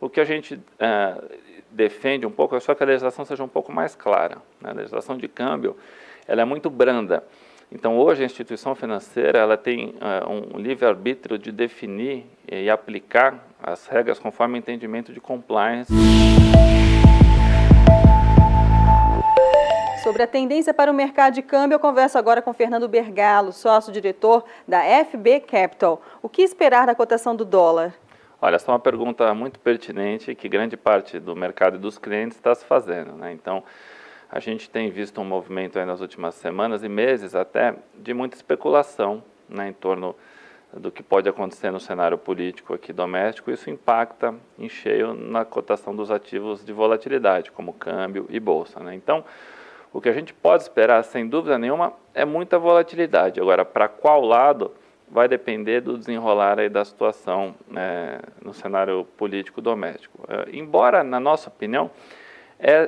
O que a gente defende um pouco é só que a legislação seja um pouco mais clara, né? A legislação de câmbio ela é muito branda. Então, hoje, a instituição financeira ela tem um livre-arbítrio de definir e aplicar as regras conforme o entendimento de compliance. Sobre a tendência para o mercado de câmbio, eu converso agora com Fernando Bergalo, sócio-diretor da FB Capital. O que esperar da cotação do dólar? Olha, essa é uma pergunta muito pertinente que grande parte do mercado e dos clientes está se fazendo, né? Então, a gente tem visto um movimento aí nas últimas semanas e meses até de muita especulação, né, em torno do que pode acontecer no cenário político aqui doméstico. Isso impacta em cheio na cotação dos ativos de volatilidade, como câmbio e bolsa, né? Então, o que a gente pode esperar, sem dúvida nenhuma, é muita volatilidade. Agora, para qual lado vai depender do desenrolar aí da situação no cenário político doméstico. Embora, na nossa opinião,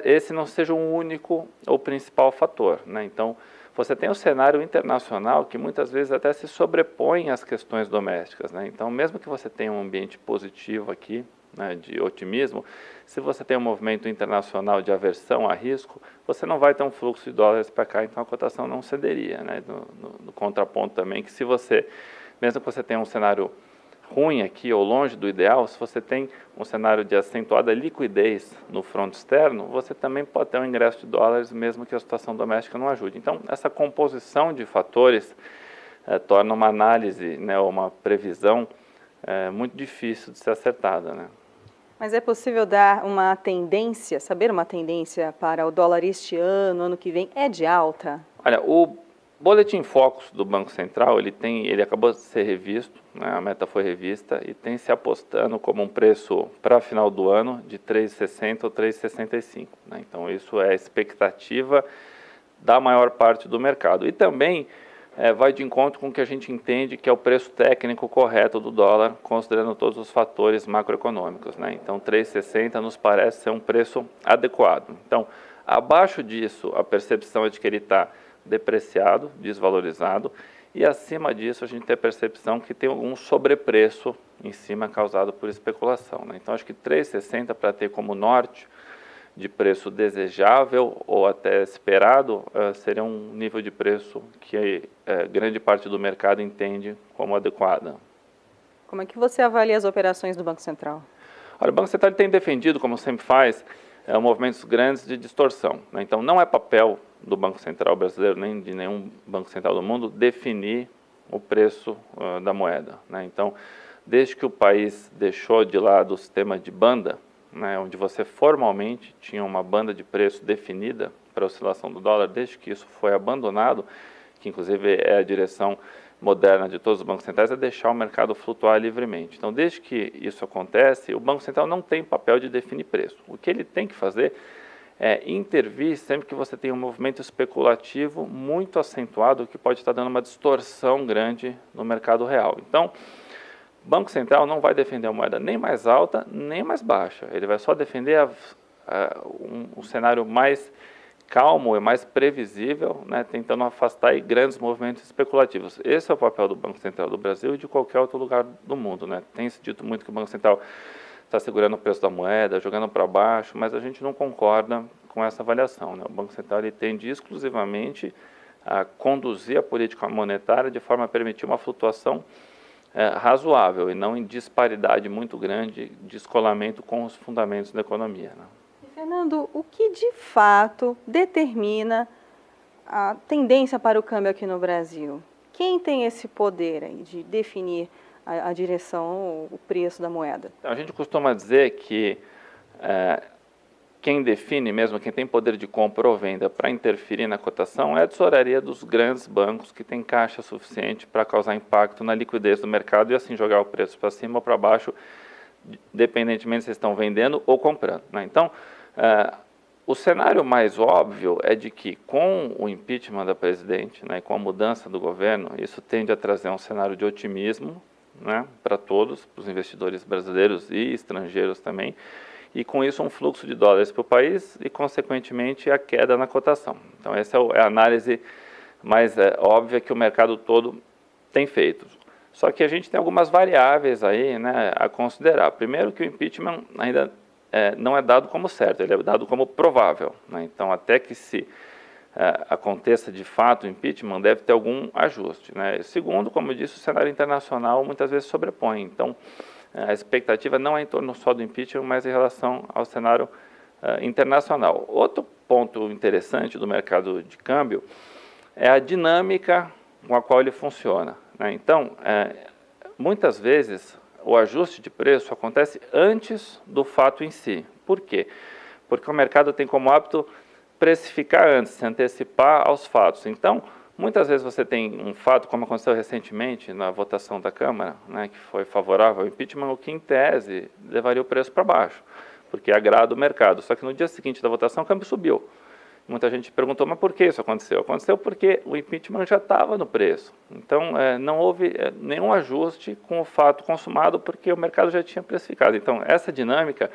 esse não seja o único ou principal fator, né? Então, você tem um cenário internacional que muitas vezes até se sobrepõe às questões domésticas, né? Então, mesmo que você tenha um ambiente positivo aqui, né, de otimismo, se você tem um movimento internacional de aversão a risco, você não vai ter um fluxo de dólares para cá, então a cotação não cederia, né? No contraponto também, que se você, mesmo que você tenha um cenário ruim aqui ou longe do ideal, se você tem um cenário de acentuada liquidez no fronte externo, você também pode ter um ingresso de dólares, mesmo que a situação doméstica não ajude. Então, essa composição de fatores torna uma análise, né, uma previsão muito difícil de ser acertada, né? Mas é possível dar uma tendência, saber uma tendência para o dólar este ano que vem? É de alta? Olha, o Boletim Focus do Banco Central, ele acabou de ser revisto, né, a meta foi revista e tem se apostando como um preço para final do ano de 3,60 ou 3,65, né? Então, isso é a expectativa da maior parte do mercado. E também vai de encontro com o que a gente entende que é o preço técnico correto do dólar, considerando todos os fatores macroeconômicos, né? Então, 3,60 nos parece ser um preço adequado. Então, abaixo disso, a percepção é de que ele está depreciado, desvalorizado, e acima disso a gente tem a percepção que tem algum sobrepreço em cima causado por especulação, né? Então, acho que 3,60 para ter como norte de preço desejável ou até esperado, seria um nível de preço que grande parte do mercado entende como adequada. Como é que você avalia as operações do Banco Central? Olha, o Banco Central tem defendido, como sempre faz, movimentos grandes de distorção, né? Então, não é papel do Banco Central brasileiro, nem de nenhum Banco Central do mundo, definir o preço da moeda, né? Então, desde que o país deixou de lado o sistema de banda, né, onde você formalmente tinha uma banda de preço definida para a oscilação do dólar, desde que isso foi abandonado, que inclusive é a direção moderna de todos os bancos centrais, é deixar o mercado flutuar livremente. Então, desde que isso acontece, o Banco Central não tem papel de definir preço. O que ele tem que fazer é intervir sempre que você tem um movimento especulativo muito acentuado, que pode estar dando uma distorção grande no mercado real. Então, o Banco Central não vai defender a moeda nem mais alta, nem mais baixa. Ele vai só defender um cenário mais calmo e mais previsível, né, tentando afastar aí grandes movimentos especulativos. Esse é o papel do Banco Central do Brasil e de qualquer outro lugar do mundo, né? Tem se dito muito que o Banco Central está segurando o preço da moeda, jogando para baixo, mas a gente não concorda com essa avaliação, né? O Banco Central ele tende exclusivamente a conduzir a política monetária de forma a permitir uma flutuação razoável e não em disparidade muito grande de descolamento com os fundamentos da economia, né? Fernando, o que de fato determina a tendência para o câmbio aqui no Brasil? Quem tem esse poder aí de definir a direção, o preço da moeda? Então, a gente costuma dizer que quem define mesmo, quem tem poder de compra ou venda para interferir na cotação é a tesouraria dos grandes bancos que tem caixa suficiente para causar impacto na liquidez do mercado e assim jogar o preço para cima ou para baixo, dependentemente se estão vendendo ou comprando, né? Então, o cenário mais óbvio é de que com o impeachment da presidente, né, com a mudança do governo, isso tende a trazer um cenário de otimismo, né, para todos, para os investidores brasileiros e estrangeiros também, e com isso um fluxo de dólares para o país e, consequentemente, a queda na cotação. Então, essa é a análise mais óbvia que o mercado todo tem feito. Só que a gente tem algumas variáveis aí, né, a considerar. Primeiro que o impeachment ainda não é dado como certo, ele é dado como provável, né? Então, até que se aconteça de fato o impeachment, deve ter algum ajuste, né? Segundo, como eu disse, o cenário internacional muitas vezes sobrepõe. Então, a expectativa não é em torno só do impeachment, mas em relação ao cenário internacional. Outro ponto interessante do mercado de câmbio é a dinâmica com a qual ele funciona, né? Então, muitas vezes o ajuste de preço acontece antes do fato em si. Por quê? Porque o mercado tem como hábito precificar antes, se antecipar aos fatos. Então, muitas vezes você tem um fato, como aconteceu recentemente na votação da Câmara, né, que foi favorável ao impeachment, o que em tese levaria o preço para baixo, porque agrada o mercado. Só que no dia seguinte da votação o câmbio subiu. Muita gente perguntou, mas por que isso aconteceu? Aconteceu porque o impeachment já estava no preço. Então, não houve nenhum ajuste com o fato consumado, porque o mercado já tinha precificado. Então, essa dinâmica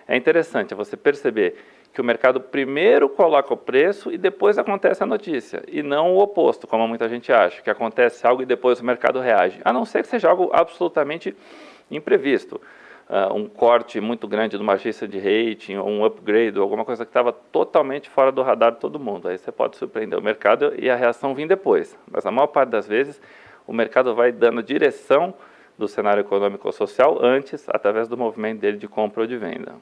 é interessante, você perceber que o mercado primeiro coloca o preço e depois acontece a notícia, e não o oposto, como muita gente acha, que acontece algo e depois o mercado reage, a não ser que seja algo absolutamente imprevisto. Um corte muito grande de uma agência de rating, ou um upgrade, ou alguma coisa que estava totalmente fora do radar de todo mundo. Aí você pode surpreender o mercado e a reação vir depois. Mas a maior parte das vezes, o mercado vai dando direção do cenário econômico ou social antes, através do movimento dele de compra ou de venda.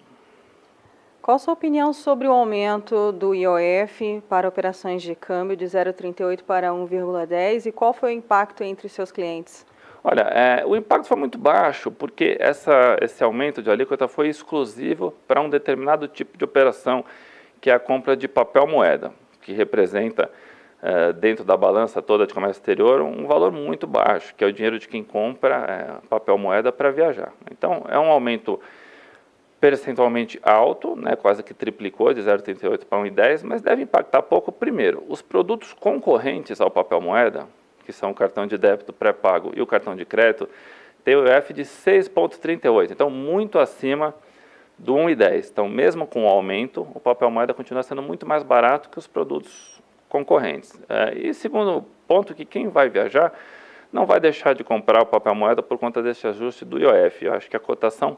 Qual a sua opinião sobre o aumento do IOF para operações de câmbio de 0,38 para 1,10 e qual foi o impacto entre seus clientes? Olha, o impacto foi muito baixo, porque esse aumento de alíquota foi exclusivo para um determinado tipo de operação, que é a compra de papel moeda, que representa, dentro da balança toda de comércio exterior, um valor muito baixo, que é o dinheiro de quem compra papel moeda para viajar. Então, é um aumento percentualmente alto, né, quase que triplicou de 0,38 para 1,10, mas deve impactar pouco. Primeiro, os produtos concorrentes ao papel moeda, que são o cartão de débito pré-pago e o cartão de crédito, tem o IOF de 6,38, então muito acima do 1,10. Então, mesmo com o aumento, o papel moeda continua sendo muito mais barato que os produtos concorrentes. E segundo ponto, que quem vai viajar não vai deixar de comprar o papel moeda por conta desse ajuste do IOF. Eu acho que a cotação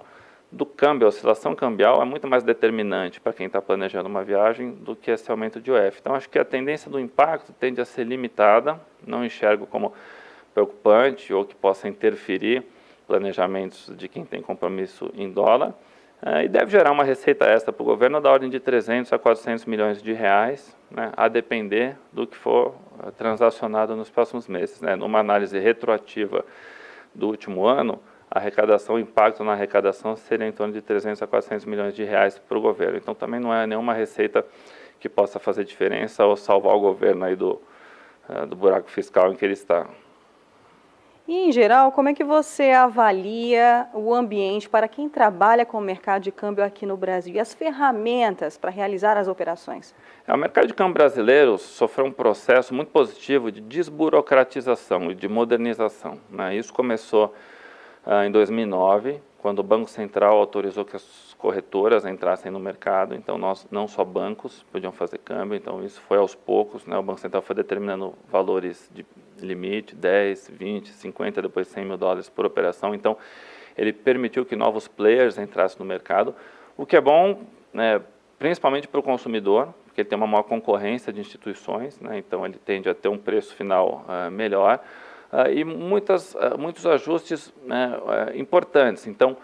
do câmbio, a oscilação cambial é muito mais determinante para quem está planejando uma viagem do que esse aumento de IOF. Então, acho que a tendência do impacto tende a ser limitada, não enxergo como preocupante ou que possa interferir planejamentos de quem tem compromisso em dólar, e deve gerar uma receita extra para o governo da ordem de 300 a 400 milhões de reais, né, a depender do que for transacionado nos próximos meses, né. Numa análise retroativa do último ano, a arrecadação, o impacto na arrecadação seria em torno de 300 a 400 milhões de reais para o governo. Então, também não é nenhuma receita que possa fazer diferença ou salvar o governo aí do buraco fiscal em que ele está. E, em geral, como é que você avalia o ambiente para quem trabalha com o mercado de câmbio aqui no Brasil e as ferramentas para realizar as operações? O mercado de câmbio brasileiro sofreu um processo muito positivo de desburocratização e de modernização, né? Isso começou em 2009, quando o Banco Central autorizou que as corretoras entrassem no mercado. Então, não só bancos podiam fazer câmbio, então isso foi aos poucos, né? O Banco Central foi determinando valores de limite, 10, 20, 50, depois 100 mil dólares por operação. Então, ele permitiu que novos players entrassem no mercado, o que é bom, né, principalmente para o consumidor, porque ele tem uma maior concorrência de instituições, né? Então ele tende a ter um preço final melhor. E muitos ajustes, né, importantes. Então,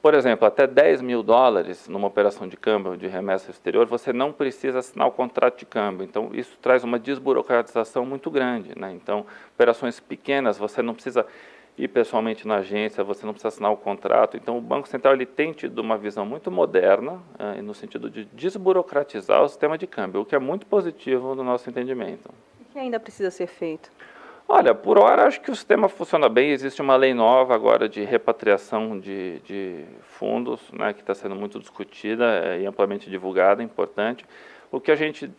por exemplo, até 10 mil dólares numa operação de câmbio de remessa exterior, você não precisa assinar o contrato de câmbio. Então, isso traz uma desburocratização muito grande, né? Então, operações pequenas, você não precisa ir pessoalmente na agência, você não precisa assinar o contrato. Então, o Banco Central ele tem tido uma visão muito moderna, no sentido de desburocratizar o sistema de câmbio, o que é muito positivo no nosso entendimento. O que ainda precisa ser feito? Olha, por hora acho que o sistema funciona bem. Existe uma lei nova agora de repatriação de fundos, né, que está sendo muito discutida e amplamente divulgada, importante. O que a gente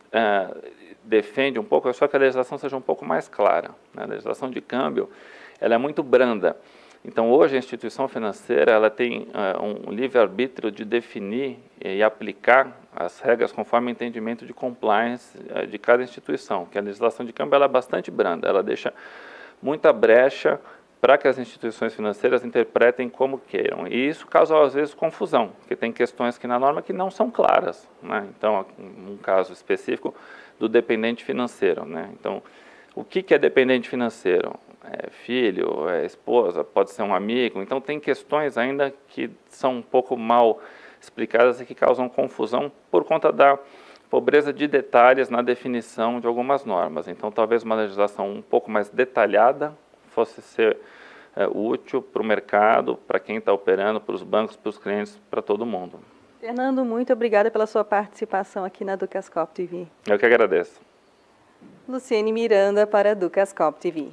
defende um pouco é só que a legislação seja um pouco mais clara, né? A legislação de câmbio ela é muito branda. Então, hoje a instituição financeira ela tem um livre-arbítrio de definir e aplicar as regras conforme o entendimento de compliance de cada instituição, que a legislação de câmbio ela é bastante branda, ela deixa muita brecha para que as instituições financeiras interpretem como queiram. E isso causa, às vezes, confusão, porque tem questões que na norma que não são claras, né? Então, um caso específico do dependente financeiro, né? Então, o que é dependente financeiro? É filho, é esposa, pode ser um amigo. Então, tem questões ainda que são um pouco mal explicadas e que causam confusão por conta da pobreza de detalhes na definição de algumas normas. Então, talvez uma legislação um pouco mais detalhada fosse ser útil para o mercado, para quem está operando, para os bancos, para os clientes, para todo mundo. Fernando, muito obrigada pela sua participação aqui na Ducascope TV. Eu que agradeço. Luciene Miranda para a Ducascope TV.